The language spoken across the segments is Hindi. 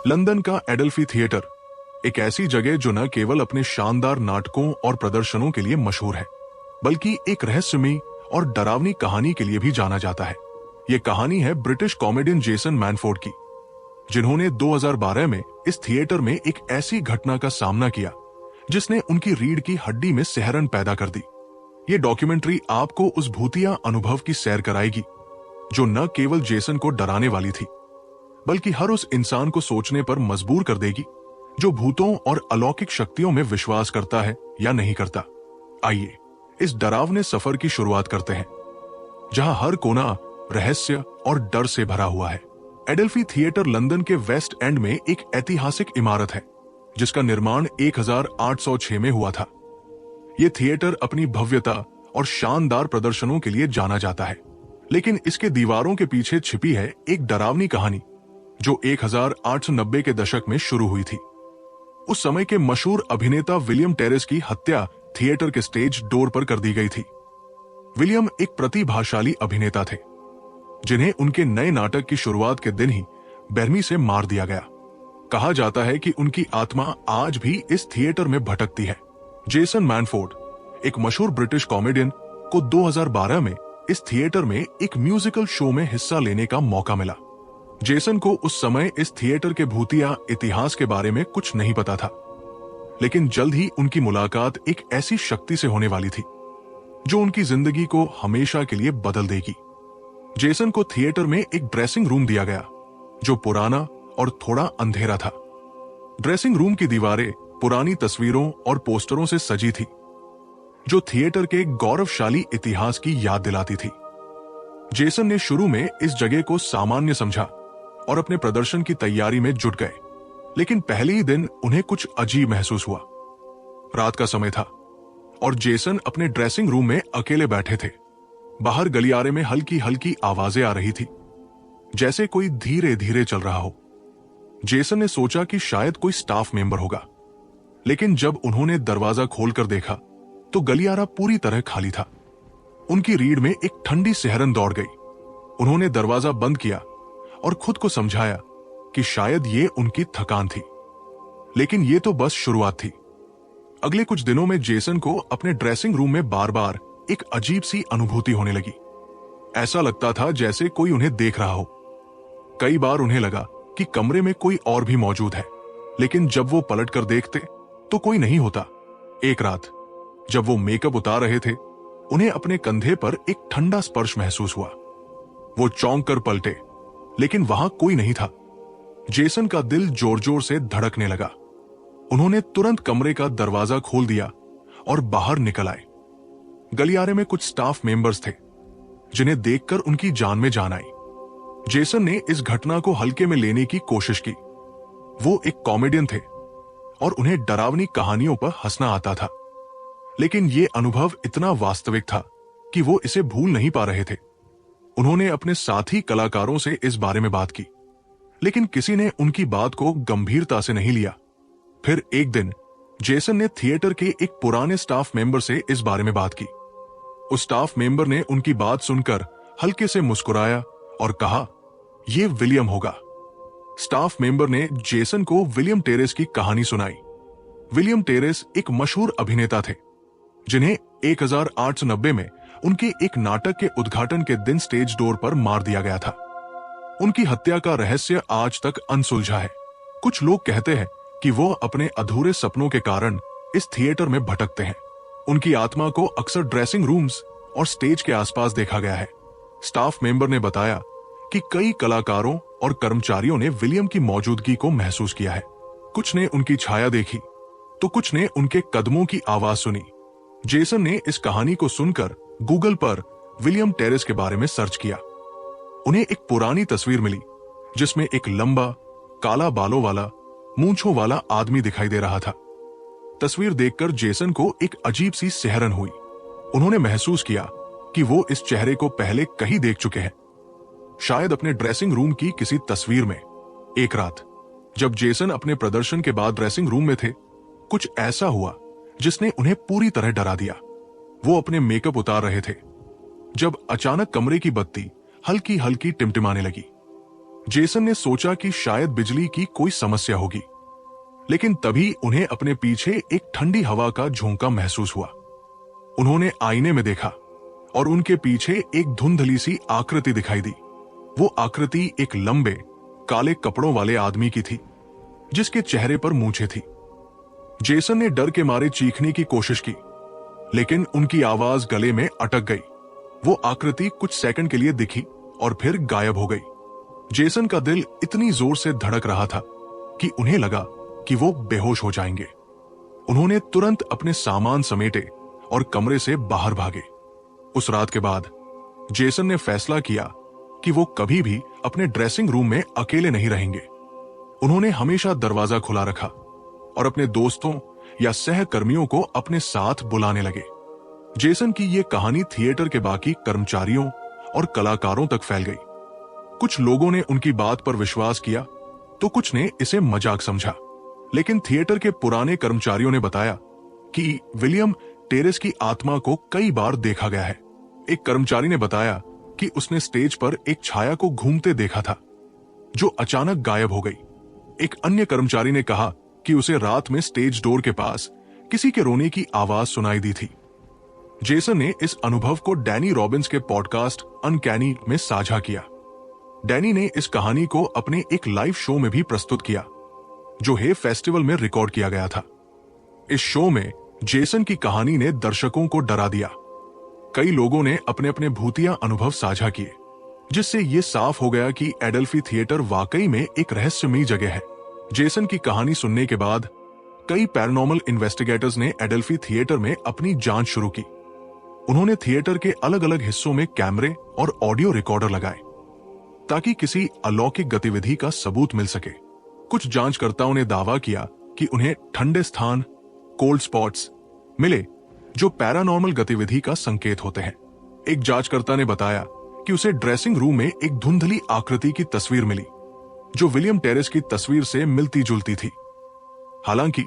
लंदन का एडल्फी थिएटर एक ऐसी जगह जो न केवल अपने शानदार नाटकों और प्रदर्शनों के लिए मशहूर है, बल्कि एक रहस्यमयी और डरावनी कहानी के लिए भी जाना जाता है। ये कहानी है ब्रिटिश कॉमेडियन जेसन मैनफोर्ड की, जिन्होंने 2012 में इस थिएटर में एक ऐसी घटना का सामना किया जिसने उनकी रीढ़ की हड्डी में सिहरन पैदा कर दी। ये डॉक्यूमेंट्री आपको उस भूतिया अनुभव की सैर कराएगी जो न केवल जेसन को डराने वाली थी, बल्कि हर उस इंसान को सोचने पर मजबूर कर देगी जो भूतों और अलौकिक शक्तियों में विश्वास करता है या नहीं करता। आइए इस डरावने सफर की शुरुआत करते हैं, जहां हर कोना रहस्य और डर से भरा हुआ है। एडल्फी थिएटर लंदन के वेस्ट एंड में एक ऐतिहासिक इमारत है जिसका निर्माण 1806 में हुआ था। यह थिएटर अपनी भव्यता और शानदार प्रदर्शनों के लिए जाना जाता है, लेकिन इसके दीवारों के पीछे छिपी है एक डरावनी कहानी जो 1890 के दशक में शुरू हुई थी। उस समय के मशहूर अभिनेता विलियम टेरेस की हत्या थिएटर के स्टेज डोर पर कर दी गई थी। विलियम एक प्रतिभाशाली अभिनेता थे जिन्हें उनके नए नाटक की शुरुआत के दिन ही बेरमी से मार दिया गया। कहा जाता है कि उनकी आत्मा आज भी इस थिएटर में भटकती है। जेसन मैनफोर्ड, एक मशहूर ब्रिटिश कॉमेडियन, को 2012 में इस थिएटर में एक म्यूजिकल शो में हिस्सा लेने का मौका मिला। जेसन को उस समय इस थिएटर के भूतिया इतिहास के बारे में कुछ नहीं पता था, लेकिन जल्द ही उनकी मुलाकात एक ऐसी शक्ति से होने वाली थी जो उनकी जिंदगी को हमेशा के लिए बदल देगी। जेसन को थिएटर में एक ड्रेसिंग रूम दिया गया जो पुराना और थोड़ा अंधेरा था। ड्रेसिंग रूम की दीवारें पुरानी तस्वीरों और पोस्टरों से सजी थी जो थिएटर के गौरवशाली इतिहास की याद दिलाती थी। जेसन ने शुरू में इस जगह को सामान्य समझा और अपने प्रदर्शन की तैयारी में जुट गए, लेकिन पहले ही दिन उन्हें कुछ अजीब महसूस हुआ। रात का समय था और जेसन अपने ड्रेसिंग रूम में अकेले बैठे थे। बाहर गलियारे में हल्की हल्की आवाजें आ रही थी, जैसे कोई धीरे धीरे चल रहा हो। जेसन ने सोचा कि शायद कोई स्टाफ मेंबर होगा, लेकिन जब उन्होंने दरवाजा खोलकर देखा तो गलियारा पूरी तरह खाली था। उनकी रीढ़ में एक ठंडी सिहरन दौड़ गई। उन्होंने दरवाजा बंद किया और खुद को समझाया कि शायद ये उनकी थकान थी, लेकिन ये तो बस शुरुआत थी। अगले कुछ दिनों में जेसन को अपने ड्रेसिंग रूम में बार बार एक अजीब सी अनुभूति होने लगी। ऐसा लगता था जैसे कोई उन्हें देख रहा हो। कई बार उन्हें लगा कि कमरे में कोई और भी मौजूद है, लेकिन जब वो पलटकर देखते तो कोई नहीं होता। एक रात जब वो मेकअप उतार रहे थे, उन्हें अपने कंधे पर एक ठंडा स्पर्श महसूस हुआ। वो चौंक कर पलटे, लेकिन वहां कोई नहीं था। जेसन का दिल जोर जोर से धड़कने लगा। उन्होंने तुरंत कमरे का दरवाजा खोल दिया और बाहर निकल आए। गलियारे में कुछ स्टाफ मेंबर्स थे जिन्हें देखकर उनकी जान में जान आई। जेसन ने इस घटना को हल्के में लेने की कोशिश की। वो एक कॉमेडियन थे और उन्हें डरावनी कहानियों पर हंसना आता था, लेकिन ये अनुभव इतना वास्तविक था कि वो इसे भूल नहीं पा रहे थे। उन्होंने अपने साथी कलाकारों से इस बारे में बात की, लेकिन किसी ने उनकी बात को गंभीरता से नहीं लिया। फिर एक दिन जेसन ने थिएटर के एक पुराने स्टाफ मेंबर से इस बारे में बात की। उस स्टाफ मेंबर ने उनकी बात सुनकर हल्के से मुस्कुराया और कहा, यह विलियम होगा। स्टाफ मेंबर ने जेसन को विलियम टेरेस की कहानी सुनाई। विलियम टेरेस एक मशहूर अभिनेता थे जिन्हें 1890 में उनके एक नाटक के उद्घाटन के दिन स्टेज डोर पर मार दिया गया था। उनकी हत्या का रहस्य आज तक अनसुलझा है। कुछ लोग कहते हैं कि वो अपने अधूरे सपनों के कारण इस थिएटर में भटकते हैं। उनकी आत्मा को अक्सर ड्रेसिंग रूम्स और स्टेज के आसपास देखा गया है। स्टाफ मेंबर ने बताया कि कई कलाकारों और कर्मचारियों ने विलियम की मौजूदगी को महसूस किया है। कुछ ने उनकी छाया देखी तो कुछ ने उनके कदमों की आवाज सुनी। जेसन ने इस कहानी को सुनकर गूगल पर विलियम टेरेस के बारे में सर्च किया। उन्हें एक पुरानी तस्वीर मिली जिसमें एक लंबा काला बालों वाला मूंछों वाला आदमी दिखाई दे रहा था। तस्वीर देखकर जेसन को एक अजीब सी सिहरन हुई। उन्होंने महसूस किया कि वो इस चेहरे को पहले कहीं देख चुके हैं, शायद अपने ड्रेसिंग रूम की किसी तस्वीर में। एक रात जब जेसन अपने प्रदर्शन के बाद ड्रेसिंग रूम में थे, कुछ ऐसा हुआ जिसने उन्हें पूरी तरह डरा दिया। वो अपने मेकअप उतार रहे थे जब अचानक कमरे की बत्ती हल्की हल्की टिमटिमाने लगी। जेसन ने सोचा कि शायद बिजली की कोई समस्या होगी, लेकिन तभी उन्हें अपने पीछे एक ठंडी हवा का झोंका महसूस हुआ। उन्होंने आईने में देखा और उनके पीछे एक धुंधली सी आकृति दिखाई दी। वो आकृति एक लंबे काले कपड़ों वाले आदमी की थी, जिसके चेहरे पर मूंछें थी। जेसन ने डर के मारे चीखने की कोशिश की, लेकिन उनकी आवाज गले में अटक गई। वो आकृति कुछ सेकंड के लिए दिखी और फिर गायब हो गई। जेसन का दिल इतनी जोर से धड़क रहा था कि उन्हें लगा कि वो बेहोश हो जाएंगे। उन्होंने तुरंत अपने सामान समेटे और कमरे से बाहर भागे। उस रात के बाद जेसन ने फैसला किया कि वो कभी भी अपने ड्रेसिंग रूम में अकेले नहीं रहेंगे। उन्होंने हमेशा दरवाजा खुला रखा और अपने दोस्तों या सहकर्मियों को अपने साथ बुलाने लगे। जेसन की ये कहानी थिएटर के बाकी कर्मचारियों और कलाकारों तक फैल गई। कुछ लोगों ने उनकी बात पर विश्वास किया तो कुछ ने इसे मजाक समझा, लेकिन थिएटर के पुराने कर्मचारियों ने बताया कि विलियम टेरेस की आत्मा को कई बार देखा गया है। एक कर्मचारी ने बताया कि उसने स्टेज पर एक छाया को घूमते देखा था, जो अचानक गायब हो गई। एक अन्य कर्मचारी ने कहा कि उसे रात में स्टेज डोर के पास किसी के रोने की आवाज सुनाई दी थी। जेसन ने इस अनुभव को डैनी रॉबिन्स के पॉडकास्ट अनकैनी में साझा किया। डैनी ने इस कहानी को अपने एक लाइव शो में भी प्रस्तुत किया, जो हे फेस्टिवल में रिकॉर्ड किया गया था। इस शो में जेसन की कहानी ने दर्शकों को डरा दिया। कई लोगों ने अपने अपने भूतिया अनुभव साझा किए, जिससे ये साफ हो गया कि एडल्फी थिएटर वाकई में एक रहस्यमयी जगह है। जेसन की कहानी सुनने के बाद कई पैरानॉर्मल इन्वेस्टिगेटर्स ने एडल्फी थिएटर में अपनी जांच शुरू की। उन्होंने थिएटर के अलग अलग हिस्सों में कैमरे और ऑडियो रिकॉर्डर लगाए, ताकि किसी अलौकिक गतिविधि का सबूत मिल सके। कुछ जांचकर्ताओं ने दावा किया कि उन्हें ठंडे स्थान, कोल्ड स्पॉट्स मिले, जो पैरानॉर्मल गतिविधि का संकेत होते हैं। एक जांचकर्ता ने बताया कि उसे ड्रेसिंग रूम में एक धुंधली आकृति की तस्वीर मिली, जो विलियम टेरेस की तस्वीर से मिलती जुलती थी। हालांकि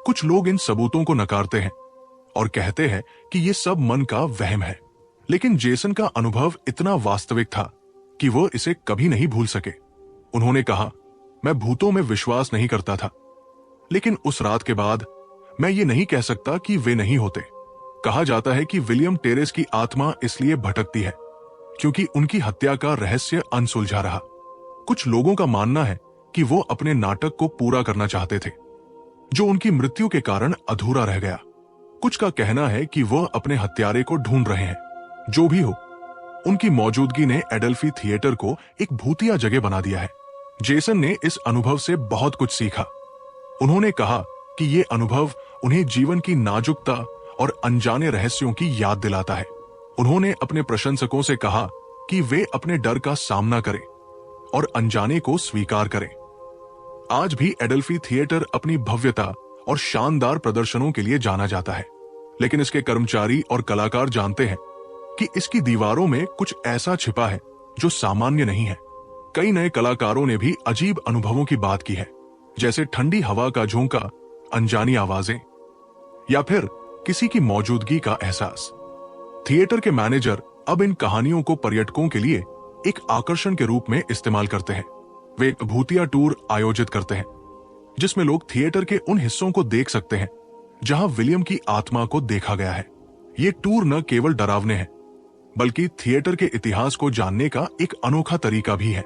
कुछ लोग इन सबूतों को नकारते हैं और कहते हैं कि ये सब मन का वहम है, लेकिन जेसन का अनुभव इतना वास्तविक था कि वो इसे कभी नहीं भूल सके। उन्होंने कहा, मैं भूतों में विश्वास नहीं करता था, लेकिन उस रात के बाद मैं ये नहीं कह सकता कि वे नहीं होते। कहा जाता है कि विलियम टेरेस की आत्मा इसलिए भटकती है क्योंकि उनकी हत्या का रहस्य अनसुलझा रहा। कुछ लोगों का मानना है कि वो अपने नाटक को पूरा करना चाहते थे, जो उनकी मृत्यु के कारण अधूरा रह गया। कुछ का कहना है कि वह अपने हत्यारे को ढूंढ रहे हैं। जो भी हो, उनकी मौजूदगी ने एडल्फी थिएटर को एक भूतिया जगह बना दिया है। जेसन ने इस अनुभव से बहुत कुछ सीखा। उन्होंने कहा कि ये अनुभव उन्हें जीवन की नाजुकता और अनजाने रहस्यों की याद दिलाता है। उन्होंने अपने प्रशंसकों से कहा कि वे अपने डर का सामना करें और अनजाने को स्वीकार करें। आज भी एडल्फी थिएटर अपनी भव्यता और शानदार प्रदर्शनों के लिए जाना जाता है, लेकिन इसके कर्मचारी और कलाकार जानते हैं कि इसकी दीवारों में कुछ ऐसा छिपा है जो सामान्य नहीं है। कई नए कलाकारों ने भी अजीब अनुभवों की बात की है, जैसे ठंडी हवा का झोंका, अनजानी आवाजें या फिर किसी की मौजूदगी का एहसास। थिएटर के मैनेजर अब इन कहानियों को पर्यटकों के लिए एक आकर्षण के रूप में इस्तेमाल करते हैं। वे एक भूतिया टूर आयोजित करते हैं, जिसमें लोग थिएटर के उन हिस्सों को देख सकते हैं जहां विलियम की आत्मा को देखा गया है। ये टूर न केवल डरावने हैं, बल्कि थिएटर के इतिहास को जानने का एक अनोखा तरीका भी है।